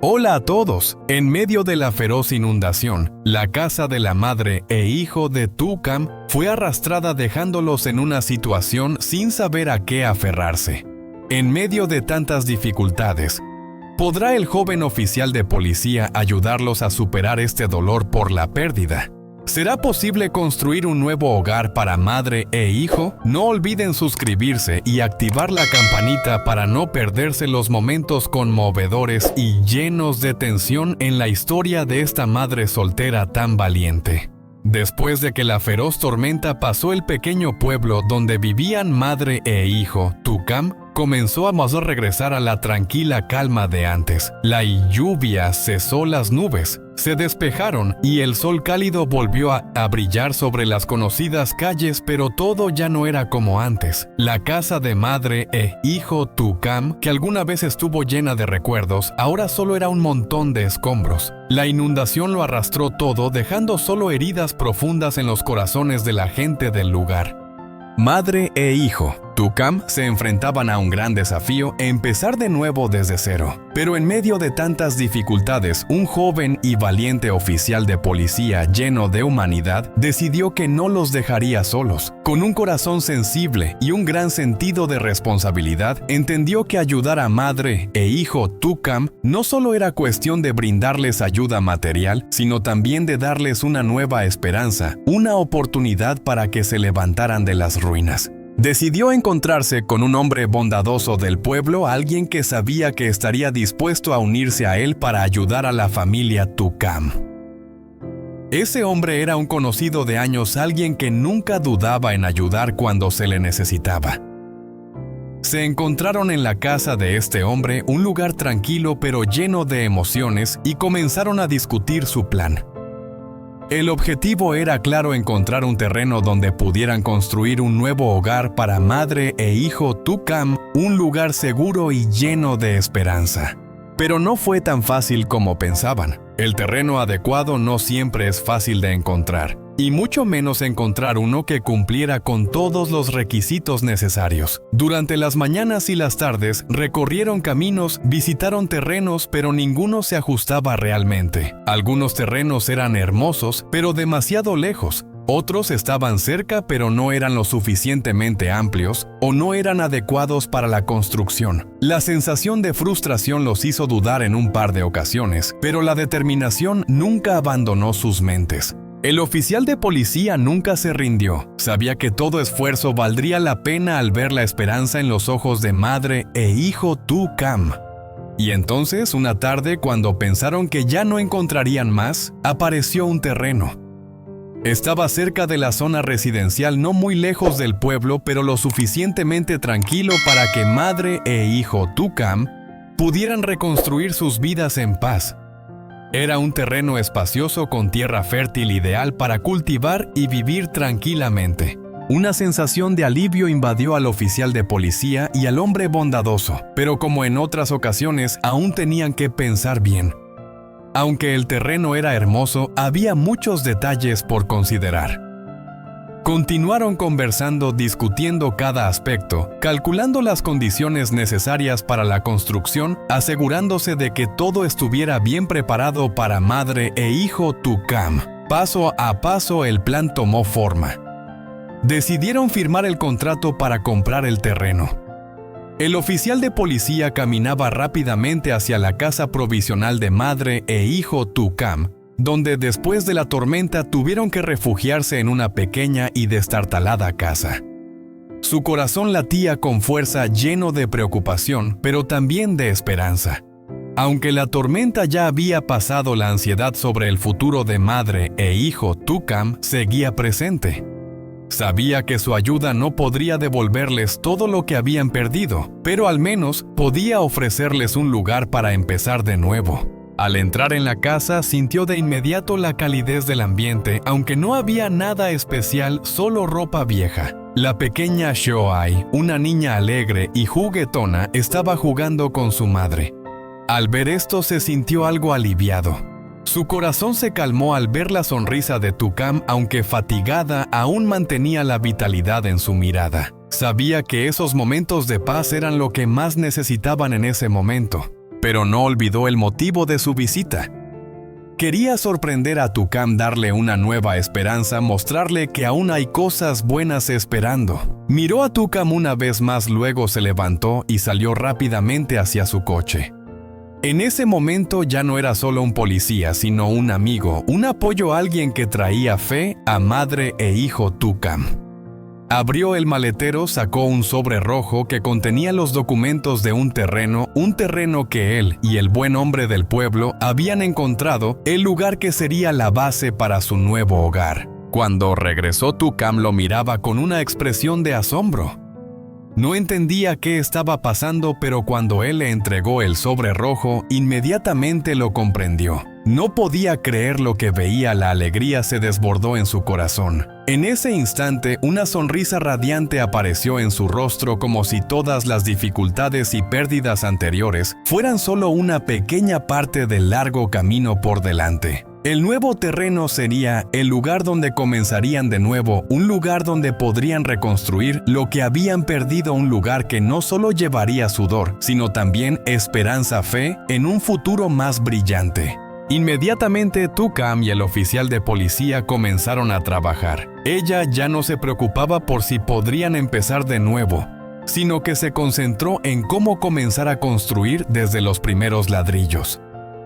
Hola a todos. En medio de la feroz inundación, la casa de la madre e hijo de Tukam fue arrastrada dejándolos en una situación sin saber a qué aferrarse. En medio de tantas dificultades, ¿podrá el joven oficial de policía ayudarlos a superar este dolor por la pérdida? ¿Será posible construir un nuevo hogar para madre e hijo? No olviden suscribirse y activar la campanita para no perderse los momentos conmovedores y llenos de tensión en la historia de esta madre soltera tan valiente. Después de que la feroz tormenta pasó, el pequeño pueblo donde vivían madre e hijo, Tukam, comenzó a regresar a la tranquila calma de antes. La lluvia cesó, las nubes se despejaron y el sol cálido volvió a brillar sobre las conocidas calles, pero todo ya no era como antes. La casa de madre e hijo Tukam, que alguna vez estuvo llena de recuerdos, ahora solo era un montón de escombros. La inundación lo arrastró todo, dejando solo heridas profundas en los corazones de la gente del lugar. Madre e hijo Tukam se enfrentaban a un gran desafío: empezar de nuevo desde cero. Pero en medio de tantas dificultades, un joven y valiente oficial de policía lleno de humanidad decidió que no los dejaría solos. Con un corazón sensible y un gran sentido de responsabilidad, entendió que ayudar a madre e hijo Tukam no solo era cuestión de brindarles ayuda material, sino también de darles una nueva esperanza, una oportunidad para que se levantaran de las ruinas. Decidió encontrarse con un hombre bondadoso del pueblo, alguien que sabía que estaría dispuesto a unirse a él para ayudar a la familia Tukam. Ese hombre era un conocido de años, alguien que nunca dudaba en ayudar cuando se le necesitaba. Se encontraron en la casa de este hombre, un lugar tranquilo pero lleno de emociones, y comenzaron a discutir su plan. El objetivo era claro: encontrar un terreno donde pudieran construir un nuevo hogar para madre e hijo Tukam, un lugar seguro y lleno de esperanza. Pero no fue tan fácil como pensaban. El terreno adecuado no siempre es fácil de encontrar, y mucho menos encontrar uno que cumpliera con todos los requisitos necesarios. Durante las mañanas y las tardes recorrieron caminos, visitaron terrenos, pero ninguno se ajustaba realmente. Algunos terrenos eran hermosos, pero demasiado lejos. Otros estaban cerca, pero no eran lo suficientemente amplios o no eran adecuados para la construcción. La sensación de frustración los hizo dudar en un par de ocasiones, pero la determinación nunca abandonó sus mentes. El oficial de policía nunca se rindió. Sabía que todo esfuerzo valdría la pena al ver la esperanza en los ojos de madre e hijo Tukam. Y entonces, una tarde, cuando pensaron que ya no encontrarían más, apareció un terreno. Estaba cerca de la zona residencial, no muy lejos del pueblo, pero lo suficientemente tranquilo para que madre e hijo Tukam pudieran reconstruir sus vidas en paz. Era un terreno espacioso con tierra fértil, ideal para cultivar y vivir tranquilamente. Una sensación de alivio invadió al oficial de policía y al hombre bondadoso, pero como en otras ocasiones, aún tenían que pensar bien. Aunque el terreno era hermoso, había muchos detalles por considerar. Continuaron conversando, discutiendo cada aspecto, calculando las condiciones necesarias para la construcción, asegurándose de que todo estuviera bien preparado para madre e hijo Tukam. Paso a paso el plan tomó forma. Decidieron firmar el contrato para comprar el terreno. El oficial de policía caminaba rápidamente hacia la casa provisional de madre e hijo Tukam, donde después de la tormenta tuvieron que refugiarse en una pequeña y destartalada casa. Su corazón latía con fuerza, lleno de preocupación, pero también de esperanza. Aunque la tormenta ya había pasado, la ansiedad sobre el futuro de madre e hijo Tukam seguía presente. Sabía que su ayuda no podría devolverles todo lo que habían perdido, pero al menos podía ofrecerles un lugar para empezar de nuevo. Al entrar en la casa, sintió de inmediato la calidez del ambiente, aunque no había nada especial, solo ropa vieja. La pequeña Shoai, una niña alegre y juguetona, estaba jugando con su madre. Al ver esto, se sintió algo aliviado. Su corazón se calmó al ver la sonrisa de Tukam, aunque fatigada, aún mantenía la vitalidad en su mirada. Sabía que esos momentos de paz eran lo que más necesitaban en ese momento. pero no olvidó el motivo de su visita. Quería sorprender a Tucam, darle una nueva esperanza, mostrarle que aún hay cosas buenas esperando. Miró a Tucam una vez más, luego se levantó y salió rápidamente hacia su coche. En ese momento ya no era solo un policía, sino un amigo, un apoyo, alguien que traía fe a madre e hijo Tucam. Abrió el maletero, sacó un sobre rojo que contenía los documentos de un terreno que él y el buen hombre del pueblo habían encontrado, el lugar que sería la base para su nuevo hogar. Cuando regresó, Tucam lo miraba con una expresión de asombro. No entendía qué estaba pasando, pero cuando él le entregó el sobre rojo, inmediatamente lo comprendió. No podía creer lo que veía, la alegría se desbordó en su corazón. En ese instante, una sonrisa radiante apareció en su rostro, como si todas las dificultades y pérdidas anteriores fueran solo una pequeña parte del largo camino por delante. El nuevo terreno sería el lugar donde comenzarían de nuevo, un lugar donde podrían reconstruir lo que habían perdido, un lugar que no solo llevaría sudor, sino también esperanza, fe en un futuro más brillante. Inmediatamente, Tucam y el oficial de policía comenzaron a trabajar. Ella ya no se preocupaba por si podrían empezar de nuevo, sino que se concentró en cómo comenzar a construir desde los primeros ladrillos.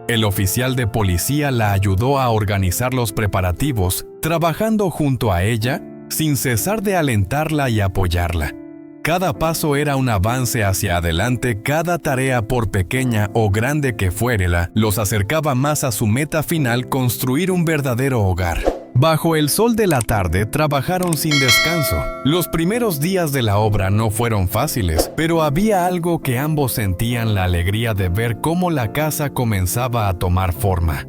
El oficial de policía la ayudó a organizar los preparativos, trabajando junto a ella, sin cesar de alentarla y apoyarla. Cada paso era un avance hacia adelante, cada tarea, por pequeña o grande que fuera, los acercaba más a su meta final: construir un verdadero hogar. Bajo el sol de la tarde trabajaron sin descanso. Los primeros días de la obra no fueron fáciles, pero había algo que ambos sentían: la alegría de ver cómo la casa comenzaba a tomar forma.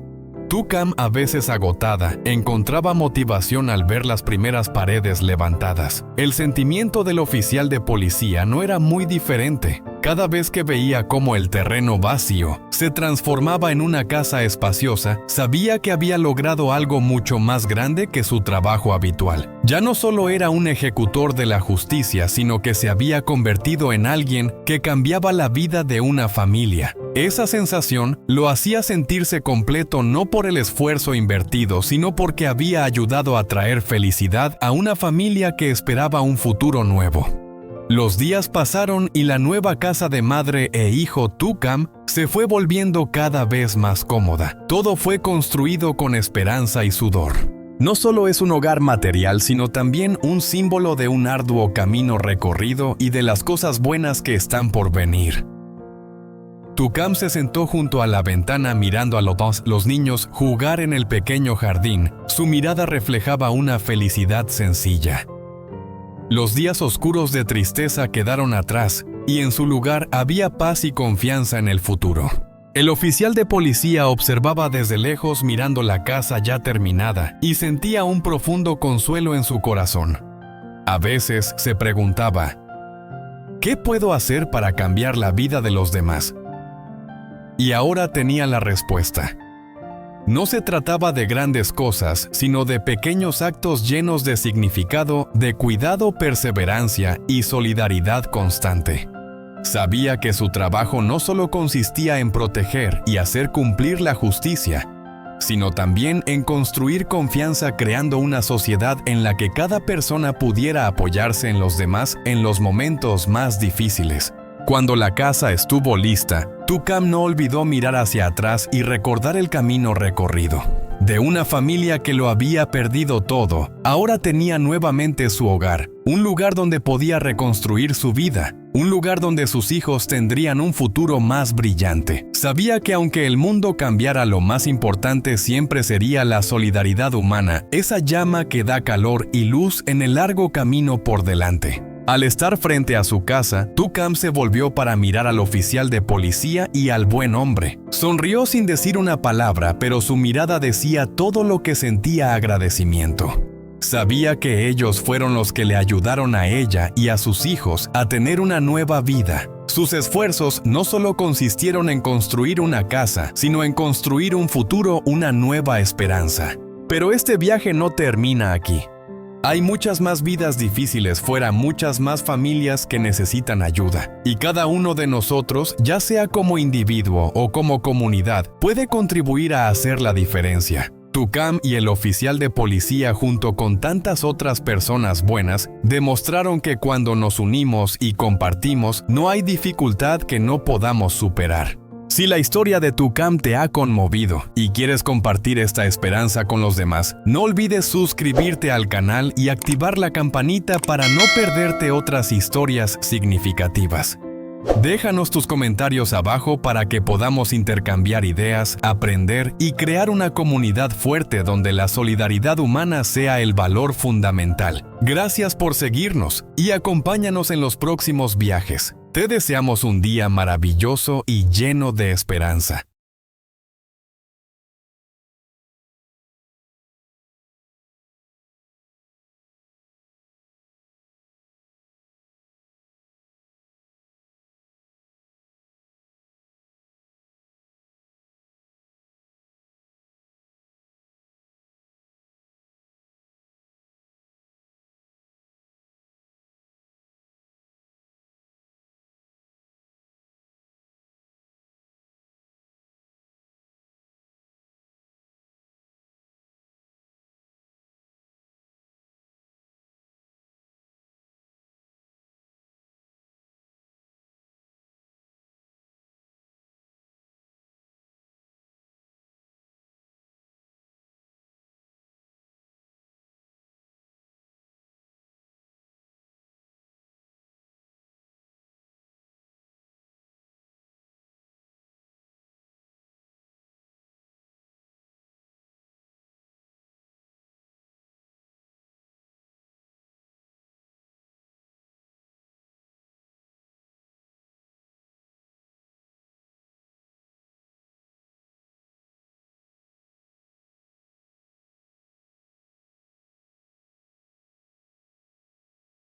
Tucam, a veces agotada, encontraba motivación al ver las primeras paredes levantadas. El sentimiento del oficial de policía no era muy diferente. Cada vez que veía cómo el terreno vacío se transformaba en una casa espaciosa, sabía que había logrado algo mucho más grande que su trabajo habitual. Ya no solo era un ejecutor de la justicia, sino que se había convertido en alguien que cambiaba la vida de una familia. Esa sensación lo hacía sentirse completo, no por el esfuerzo invertido, sino porque había ayudado a traer felicidad a una familia que esperaba un futuro nuevo. Los días pasaron y la nueva casa de madre e hijo Tucam se fue volviendo cada vez más cómoda. Todo fue construido con esperanza y sudor. No solo es un hogar material, sino también un símbolo de un arduo camino recorrido y de las cosas buenas que están por venir. Tucam se sentó junto a la ventana mirando a los niños jugar en el pequeño jardín. Su mirada reflejaba una felicidad sencilla. Los días oscuros de tristeza quedaron atrás y en su lugar había paz y confianza en el futuro. El oficial de policía observaba desde lejos, mirando la casa ya terminada, y sentía un profundo consuelo en su corazón. A veces se preguntaba: ¿qué puedo hacer para cambiar la vida de los demás? Y ahora tenía la respuesta. No se trataba de grandes cosas, sino de pequeños actos llenos de significado, de cuidado, perseverancia y solidaridad constante. Sabía que su trabajo no solo consistía en proteger y hacer cumplir la justicia, sino también en construir confianza, creando una sociedad en la que cada persona pudiera apoyarse en los demás en los momentos más difíciles. Cuando la casa estuvo lista, Tucam no olvidó mirar hacia atrás y recordar el camino recorrido. De una familia que lo había perdido todo, ahora tenía nuevamente su hogar, un lugar donde podía reconstruir su vida, un lugar donde sus hijos tendrían un futuro más brillante. Sabía que aunque el mundo cambiara, lo más importante siempre sería la solidaridad humana, esa llama que da calor y luz en el largo camino por delante. Al estar frente a su casa, Tucam se volvió para mirar al oficial de policía y al buen hombre. Sonrió sin decir una palabra, pero su mirada decía todo lo que sentía: agradecimiento. Sabía que ellos fueron los que le ayudaron a ella y a sus hijos a tener una nueva vida. Sus esfuerzos no solo consistieron en construir una casa, sino en construir un futuro, una nueva esperanza. Pero este viaje no termina aquí. Hay muchas más vidas difíciles fuera, muchas más familias que necesitan ayuda. Y cada uno de nosotros, ya sea como individuo o como comunidad, puede contribuir a hacer la diferencia. Tucam y el oficial de policía, junto con tantas otras personas buenas, demostraron que cuando nos unimos y compartimos, no hay dificultad que no podamos superar. Si la historia de Tucam te ha conmovido y quieres compartir esta esperanza con los demás, no olvides suscribirte al canal y activar la campanita para no perderte otras historias significativas. Déjanos tus comentarios abajo para que podamos intercambiar ideas, aprender y crear una comunidad fuerte donde la solidaridad humana sea el valor fundamental. Gracias por seguirnos y acompáñanos en los próximos viajes. Te deseamos un día maravilloso y lleno de esperanza.